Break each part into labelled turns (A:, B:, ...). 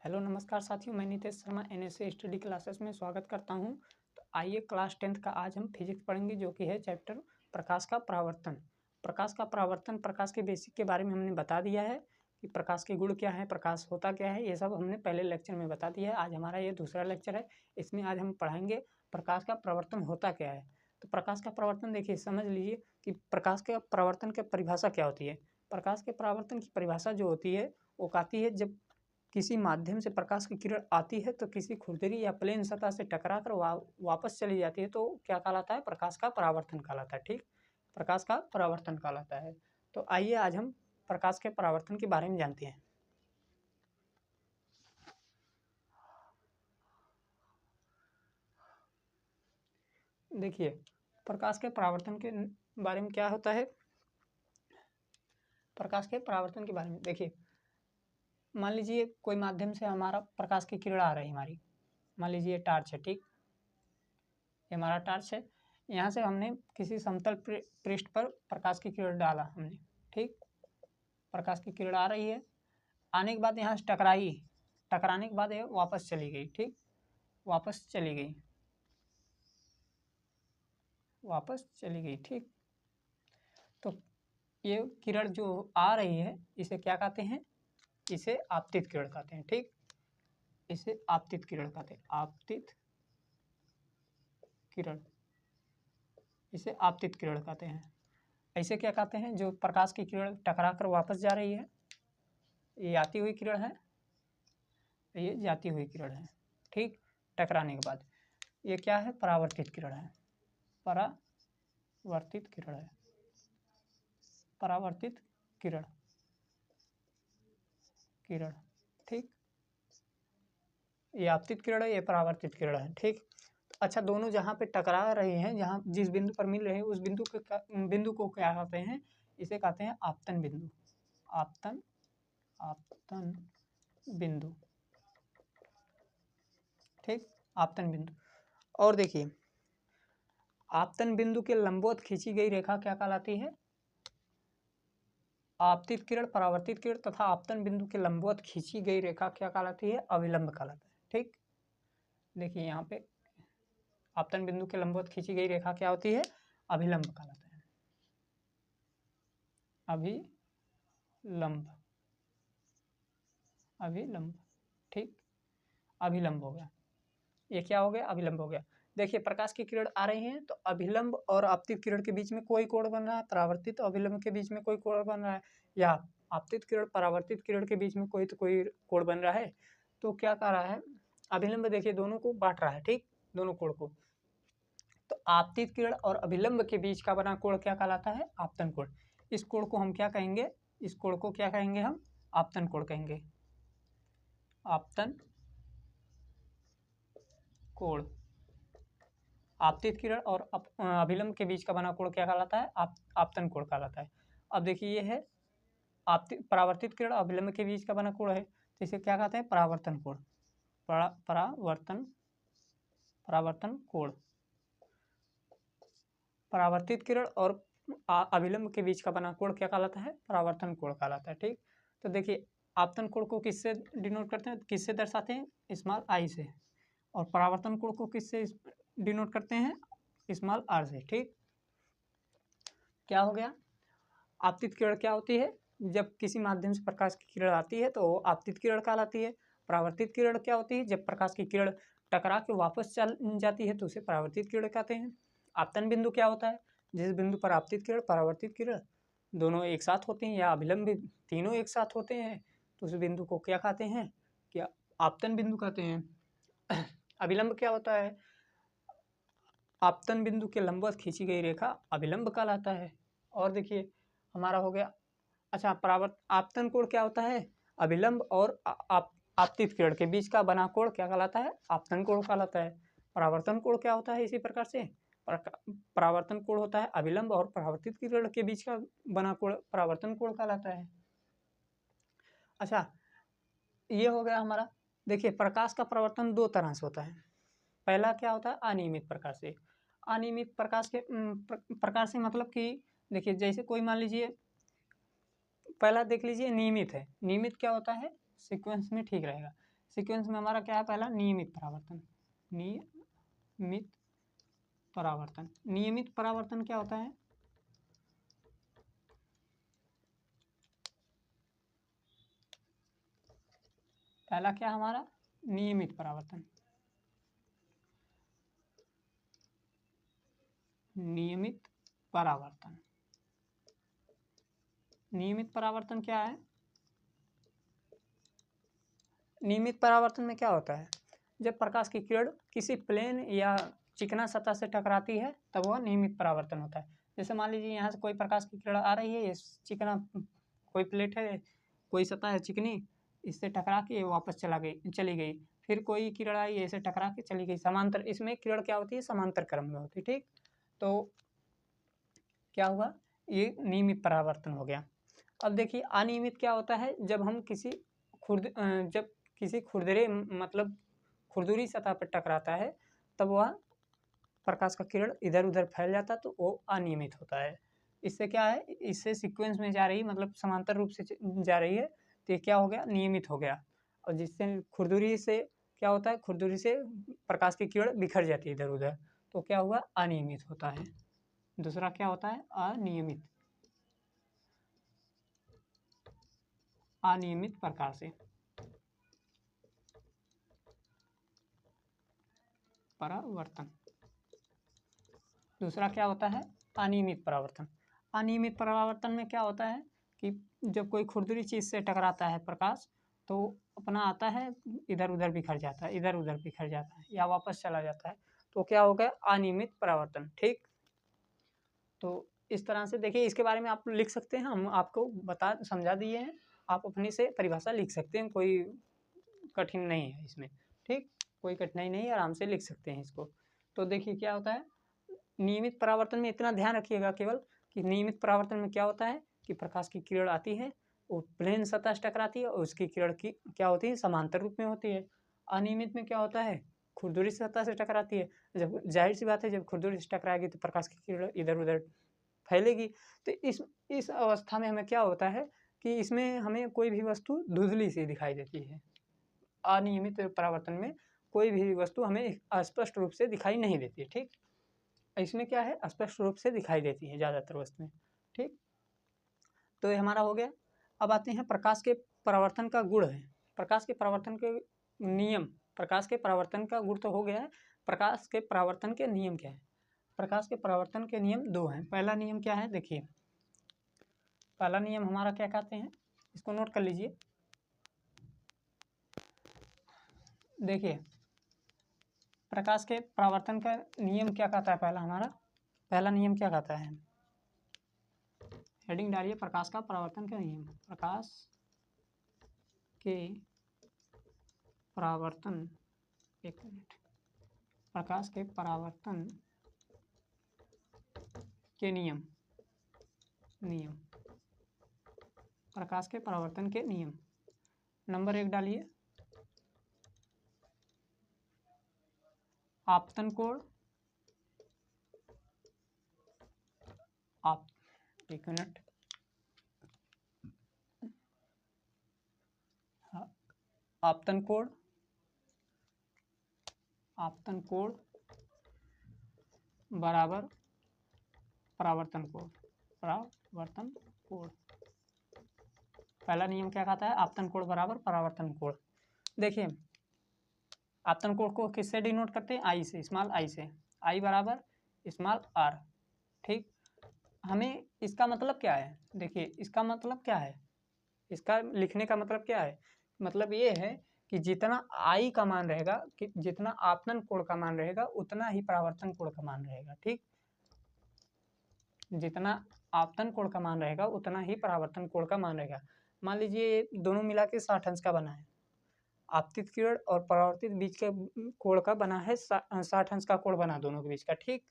A: Hello नमस्कार साथियों, मैं Nitesh Sharma NSA study classes में स्वागत करता हूं। तो आइए क्लास 10th का आज हम फिजिक्स पढ़ेंगे, जो कि है चैप्टर प्रकाश का परावर्तन। प्रकाश का परावर्तन, प्रकाश के बेसिक के बारे में हमने बता दिया है कि प्रकाश के गुण क्या है, प्रकाश होता क्या है, ये सब हमने पहले लेक्चर में बता दिया है। आज हमारा ये दूसरा लेक्चर है, इसमें आज हम पढ़ाएंगे प्रकाश का परावर्तन होता क्या है। तो प्रकाश का परावर्तन देखिए, समझ लीजिए कि प्रकाश के परावर्तन की परिभाषा क्या होती है। प्रकाश के परावर्तन की परिभाषा जो होती है वो कहती है, जब किसी माध्यम से प्रकाश की किरण आती है तो किसी खुरदरी या प्लेन सतह से टकराकर वापस चली जाती है, तो क्या कहलाता है? प्रकाश का परावर्तन कहलाता है। ठीक, प्रकाश का परावर्तन कहलाता है। तो आइए आज हम प्रकाश के परावर्तन के बारे में जानते हैं। देखिए, प्रकाश के परावर्तन के बारे में क्या होता है। प्रकाश के परावर्तन के बारे में देखिए, मान लीजिए कोई माध्यम से हमारा प्रकाश की किरण आ रही है हमारी, मान लीजिए टार्च है। ठीक, ये हमारा टार्च है। यहाँ से हमने किसी समतल पृष्ठ पर प्रकाश की किरण डाला हमने। ठीक, प्रकाश की किरण आ रही है, आने के बाद यहाँ से टकराई, टकराने के बाद ये वापस चली गई। ठीक, वापस चली गई, वापस चली गई। ठीक, तो ये किरण जो आ रही है इसे क्या कहते हैं? इसे आपतित किरण कहते हैं। ठीक, इसे आपतित किरण कहते हैं। आपतित किरण, इसे आपतित किरण कहते हैं। ऐसे क्या कहते हैं? जो प्रकाश की किरण टकरा कर वापस जा रही है, ये आती हुई किरण है, ये जाती हुई किरण है। ठीक, टकराने के बाद ये क्या है? परावर्तित किरण है। परावर्तित किरण है, परावर्तित किरण, किरण। ठीक, ये आपतित किरण है, ये परावर्तित किरण है। ठीक, अच्छा, दोनों जहाँ पे टकरा रहे हैं, जहाँ जिस बिंदु पर मिल रहे हैं, उस बिंदु को क्या कहते हैं? इसे कहते हैं आपतन बिंदु। आपतन, आपतन बिंदु। ठीक, आपतन बिंदु। और देखिए, आपतन बिंदु के लंबवत खींची गई रेखा क्या कहलाती है? आपतित किरण, परावर्तित किरण तथा आपतन बिंदु के लंबवत खींची गई रेखा क्या कहलाती है? अभिलंब कहलाता है। ठीक, देखिए यहाँ पे आपतन बिंदु के लंबवत खींची गई रेखा क्या होती है? अभिलंब कहलाता है। अभिलंब, अभिलंब। ठीक, अभिलंब हो गया। ये क्या हो गया? अभिलंब हो गया। देखिए, प्रकाश की किरण आ रही है तो अभिलंब और आपतित किरण के बीच में कोई कोण बन रहा है, परावर्तित और अभिलंब के बीच में कोई कोण बन रहा है, या आपतित किरण परावर्तित किरण के बीच में कोई कोण बन रहा है। तो क्या कर रहा है? अभिलंब देखिए दोनों को बांट रहा है। ठीक, दोनों कोण को। तो आपतित किरण और अभिलंब के बीच का बना कोण क्या कहलाता है? आपतन कोण। इस कोण को हम क्या कहेंगे? इस कोण को क्या कहेंगे हम? आपतन कोण कहेंगे। आपतन कोण। आपतित किरण और अभिलंब के बीच का बना कोण क्या कहलाता है? आपतन कोण कहलाता है। अब देखिए, ये है परावर्तित किरण अभिलंब के बीच का बना कोण है, तो इसे क्या कहते हैं? परावर्तन कोण। परावर्तन, परावर्तन कोण। परावर्तित किरण और अभिलंब के बीच का बना कोण क्या कहलाता है? परावर्तन कोण कहलाता है। ठीक, तो देखिए, आपतन कोण को किससे डिनोट करते हैं, किससे दर्शाते हैं? स्मॉल आई से। और परावर्तन कोण को किससे डिनोट करते हैं? स्मॉल आर से। ठीक, क्या हो गया? आपतित किरण क्या होती है? जब किसी माध्यम से प्रकाश की किरण आती है तो आपतित किरण कहलाती है। परावर्तित किरण क्या होती है? जब प्रकाश की किरण टकरा के वापस चल जाती है तो उसे परावर्तित किरण कहते हैं। आपतन बिंदु क्या होता है? जिस बिंदु पर आपतित किरण, परावर्तित किरण दोनों एक साथ होते हैं, या अभिलंब भी तीनों एक साथ होते हैं, तो उस बिंदु को क्या कहते हैं? क्या आपतन बिंदु कहते हैं। अभिलंब क्या होता है? आपतन बिंदु के लंबवत खींची गई रेखा अभिलंब कहलाता है। और देखिए, हमारा हो गया। अच्छा, आपतन कोण क्या होता है? अभिलंब और आपतित किरण के बीच का बना कोण क्या कहलाता है? आपतन कोण कहलाता है। परावर्तन कोण क्या होता है? इसी प्रकार से परावर्तन कोण होता है अभिलंब और परावर्तित किरण के बीच का बना कोण परावर्तन कोण कहलाता है। अच्छा, ये हो गया हमारा। देखिए, प्रकाश का परावर्तन दो तरह से होता है। पहला क्या होता है? अनियमित प्रकार से। अनियमित प्रकाश के प्रकार से मतलब कि देखिए, जैसे कोई मान लीजिए, पहला देख लीजिए, नियमित है। नियमित क्या होता है? सीक्वेंस में ठीक रहेगा। सीक्वेंस में हमारा क्या है, पहला नियमित परावर्तन। नियमित परावर्तन, नियमित परावर्तन क्या होता है, पहला क्या हमारा नियमित परावर्तन। नियमित परावर्तन, नियमित परावर्तन क्या है, नियमित परावर्तन में क्या होता है, जब प्रकाश की किरण किसी प्लेन या चिकना सतह से टकराती है तब वह नियमित परावर्तन होता है। जैसे मान लीजिए यहाँ से कोई प्रकाश की किरण आ रही है, ये चिकना कोई प्लेट है, कोई सतह है चिकनी, इससे टकरा के वापस चली गई, फिर कोई किरण आई ऐसे टकरा के चली गई, समांतर, इसमें किरण क्या होती है, समांतर क्रम में होती है। ठीक, तो क्या हुआ, ये नियमित परावर्तन हो गया। अब देखिए अनियमित क्या होता है, जब हम किसी खुरदरे मतलब खुरदुरी सतह पर टकराता है तब वह प्रकाश का किरण इधर उधर फैल जाता है, तो वो अनियमित होता है। इससे क्या है, इससे सीक्वेंस में जा रही, मतलब समांतर रूप से जा रही है, तो ये क्या हो गया, नियमित हो गया। और जिससे खुरदुरी से क्या होता है, खुरदुरी से प्रकाश की किरण बिखर जाती है इधर उधर, तो क्या हुआ, अनियमित होता है। दूसरा क्या होता है, अनियमित, अनियमित प्रकार से परावर्तन। दूसरा क्या होता है, अनियमित परावर्तन। अनियमित परावर्तन में क्या होता है कि जब कोई खुरदुरी चीज़ से टकराता है प्रकाश, तो अपना आता है इधर उधर बिखर जाता है, इधर उधर बिखर जाता है या वापस चला जाता है, तो क्या हो गया, अनियमित परावर्तन। ठीक, तो इस तरह से देखिए, इसके बारे में आप लिख सकते हैं, हम आपको समझा दिए हैं, आप अपनी से परिभाषा लिख सकते हैं, कोई कठिन नहीं है इसमें। ठीक, कोई कठिनाई नहीं है, आराम से लिख सकते हैं इसको। तो देखिए क्या होता है, नियमित परावर्तन में इतना ध्यान रखिएगा केवल कि नियमित परावर्तन में क्या होता है कि प्रकाश की किरण आती है, वो प्लेन सतह से टकराती है और उसकी किरण की क्या होती है, समांतर रूप में होती है। अनियमित में क्या होता है, खुरदुरी सतह से टकराती है, जब जाहिर सी बात है जब खुरदुरी से टकराएगी तो प्रकाश की किरण इधर उधर फैलेगी। तो इस अवस्था में हमें क्या होता है कि इसमें हमें कोई भी वस्तु धुंधली सी दिखाई देती है। अनियमित परावर्तन में कोई भी वस्तु हमें स्पष्ट रूप से दिखाई नहीं देती है। ठीक, इसमें क्या है, स्पष्ट रूप से दिखाई देती है ज़्यादातर वस्तुएं। ठीक, तो ये हमारा हो गया। अब आते हैं प्रकाश के परावर्तन का गुण है, प्रकाश के परावर्तन के नियम। प्रकाश के परावर्तन का गुण तो हो गया है, प्रकाश के परावर्तन के नियम क्या है। प्रकाश के परावर्तन के नियम दो हैं। पहला नियम क्या है, देखिए पहला नियम हमारा क्या कहते हैं, इसको नोट कर लीजिए। देखिए प्रकाश के परावर्तन का नियम क्या कहता है, पहला नियम क्या कहता है, हेडिंग डालिए, प्रकाश का परावर्तन का नियम। प्रकाश के परावर्तन, एक मिनट, प्रकाश के परावर्तन के नियम, प्रकाश के परावर्तन के नियम। नंबर 1 डालिए, आपतन कोण, एक मिनट, आपतन कोण, आपतन कोण बराबर परावर्तन कोण, परावर्तन कोण। पहला नियम क्या कहता है, आपतन कोण बराबर परावर्तन कोण। देखिए आपतन कोण को किससे डिनोट करते हैं, आई से, स्मॉल आई से, आई बराबर स्मॉल आर। ठीक, हमें इसका मतलब क्या है, देखिए इसका मतलब क्या है, इसका लिखने का मतलब क्या है, मतलब ये है कि जितना आई का मान रहेगा, कि जितना आपतन कोण का मान रहेगा उतना ही परावर्तन कोण का मान रहेगा। ठीक, जितना आपतन कोण का मान रहेगा उतना ही परावर्तन कोण का मान रहेगा। मान लीजिए दोनों मिला के 60 अंश का बना है, आपतित किरण और परावर्तित बीच के कोण का बना है 60 अंश का कोण बना दोनों के बीच का। ठीक,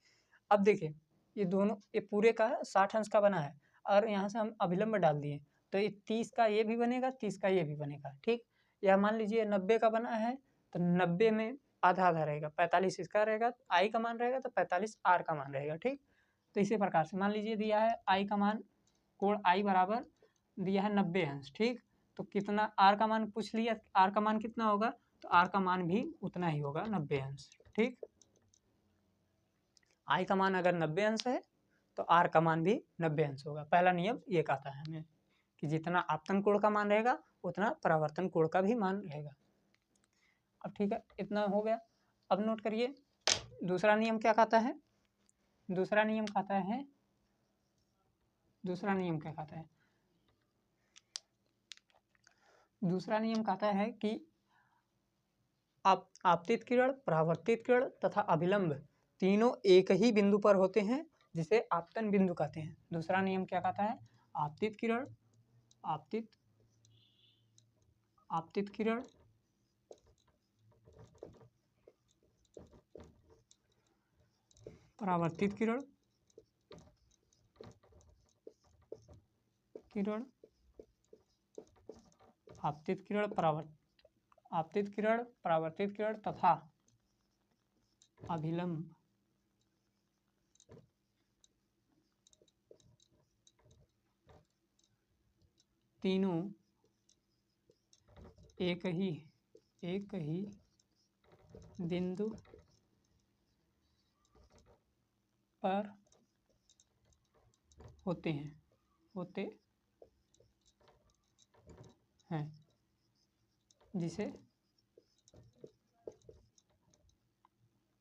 A: अब देखिए ये दोनों, ये पूरे का 60 अंश का बना है और यहाँ से हम अभिलंब डाल दिए तो ये 30 का ये भी बनेगा, 30 का ये भी बनेगा। ठीक, या मान लीजिए 90 का बना है तो 90 में आधा आधा रहेगा, 45 इसका रहेगा, आई का मान रहेगा तो 45 आर का मान रहेगा। ठीक, तो इसी प्रकार से मान लीजिए दिया है आई का मान, कोण आई बराबर दिया है 90 अंश। ठीक, तो कितना आर का मान पूछ लिया, आर का मान कितना होगा, तो आर का मान भी उतना ही होगा, 90 अंश। ठीक, आई का मान अगर 90 अंश है तो आर का मान भी 90 अंश होगा। पहला नियम ये कहता है हमें कि जितना आपतन कोण का मान रहेगा उतना परावर्तन कोण का भी मान रहेगा। अब ठीक है, इतना हो गया। अब नोट करिए दूसरा नियम क्या कहता है। दूसरा नियम कहता है, दूसरा नियम क्या कहता है, दूसरा नियम कहता है कि आपतित किरण, परावर्तित किरण तथा अभिलंब तीनों एक ही बिंदु पर होते हैं जिसे आपतन बिंदु कहते हैं। दूसरा नियम क्या कहता है, आपतित किरण, आपतित किरण परावर्तित किरण, आपतित किरण परावर्तित किरण तथा अभिलंब तीनों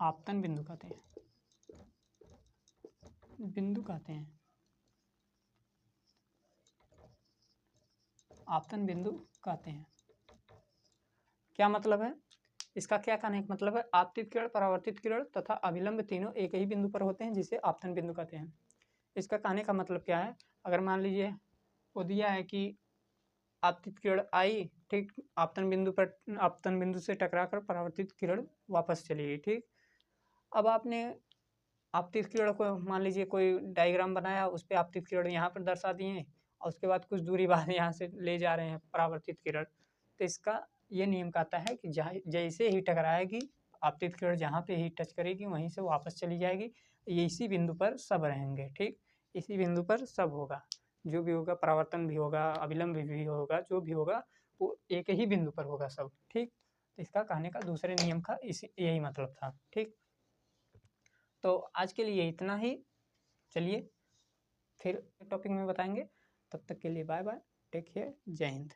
A: एक ही बिंदु पर होते हैं जिसे आपतन बिंदु कहते हैं, आपतन बिंदु कहते हैं। क्या मतलब है इसका, क्या कहने का मतलब है, आपतित किरण, परावर्तित किरण तथा अभिलंब तीनों एक ही बिंदु पर होते हैं जिसे आपतन बिंदु कहते हैं। इसका कहने का मतलब क्या है, अगर मान लीजिए वो दिया है कि आपतित किरण आई, ठीक, आपतन बिंदु से टकराकर परावर्तित किरण वापस चली गई। ठीक, अब आपने आपतित किरण को मान लीजिए कोई डायग्राम बनाया, उस पर आपतित किरण यहाँ पर दर्शा दिए और उसके बाद कुछ दूरी बाद यहाँ से ले जा रहे हैं परावर्तित किरण। तो इसका ये नियम कहता है कि जैसे ही टकराएगी आपतित किरण जहाँ पे ही टच करेगी वहीं से वापस चली जाएगी। ये इसी बिंदु पर सब रहेंगे। ठीक, इसी बिंदु पर सब होगा, जो भी होगा, परावर्तन भी होगा, अभिलंब भी होगा, जो भी होगा वो एक ही बिंदु पर होगा सब। ठीक, तो इसका कहने का दूसरे नियम का यही मतलब था। ठीक, तो आज के लिए इतना ही, चलिए फिर टॉपिक में बताएंगे। तब तक के लिए बाय बाय, टेक केयर, जय हिंद।